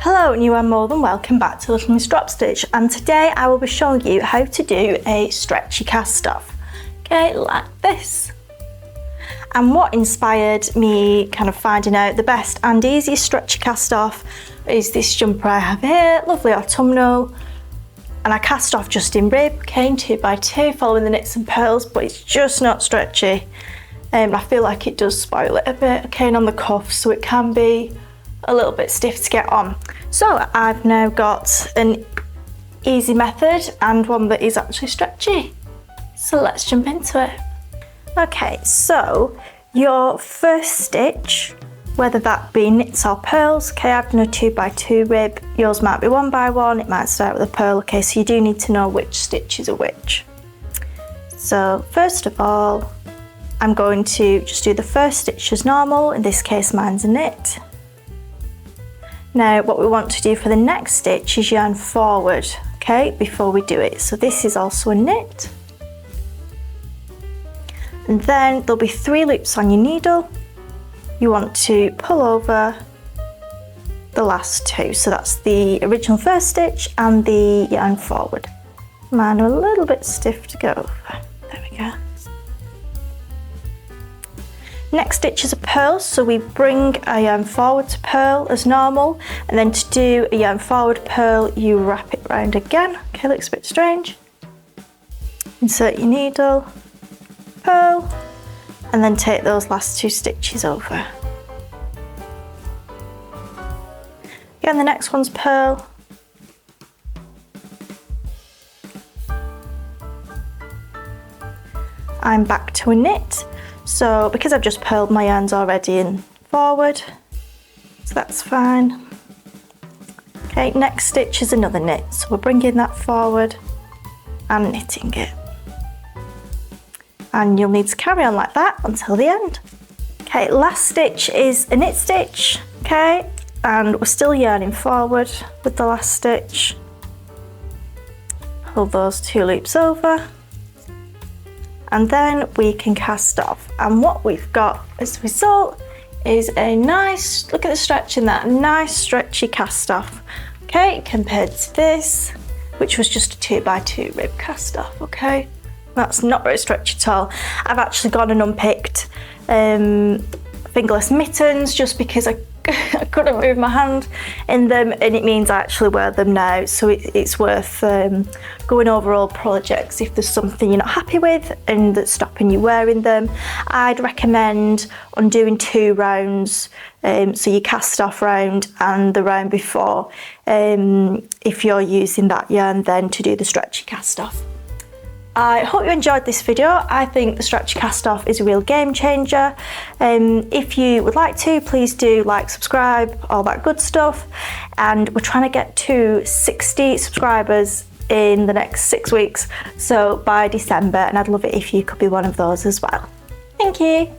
Hello and you are more than welcome back to Little Miss Drop Stitch, and today I will be showing you how to do a stretchy cast off, okay, like this. And what inspired me kind of finding out the best and easiest stretchy cast off is this jumper I have here, lovely autumnal, and I cast off just in rib, okay, 2x2 following the knits and purls, but it's just not stretchy. I feel like it does spoil it a bit, okay, and on the cuff, so it can be a little bit stiff to get on. So I've now got an easy method and one that is actually stretchy. So let's jump into it. Okay, so your first stitch, whether that be knits or purls, okay, I've done a 2x2 rib, yours might be 1x1, it might start with a purl, okay, so you do need to know which stitches are which. So first of all, I'm going to just do the first stitch as normal, in this case mine's a knit. Now what we want to do for the next stitch is yarn forward, okay, before we do it. So this is also a knit. And then there'll be 3 loops on your needle. You want to pull over the last 2. So that's the original first stitch and the yarn forward. Mine are a little bit stiff to go over. There we go. Next stitch is a purl, so we bring a yarn forward to purl as normal, and then to do a yarn forward purl you wrap it round again. Okay, looks a bit strange. Insert your needle, purl, and then take those last 2 stitches over. Again, the next one's purl. I'm back to a knit. So because I've just purled, my yarn's already in forward, so that's fine. Okay, next stitch is another knit, so we're bringing that forward and knitting it. And you'll need to carry on like that until the end. Okay, last stitch is a knit stitch, okay, and we're still yarning forward with the last stitch. Pull those 2 loops over. And then we can cast off, and what we've got as a result is a nice, look at the stretch in that, nice stretchy cast off, okay, compared to this, which was just a 2x2 rib cast off, okay. That's not very stretchy at all. I've actually gone and unpicked fingerless mittens just because I couldn't move my hand in them, and it means I actually wear them now, so it's worth going over old projects if there's something you're not happy with and that's stopping you wearing them. I'd recommend undoing 2 rounds, so you cast off round and the round before, if you're using that yarn then to do the stretchy cast off. I hope you enjoyed this video. I think the stretchy cast off is a real game changer. If you would like to, please do like, subscribe, all that good stuff. And we're trying to get to 60 subscribers in the next 6 weeks, so by December, and I'd love it if you could be one of those as well. Thank you.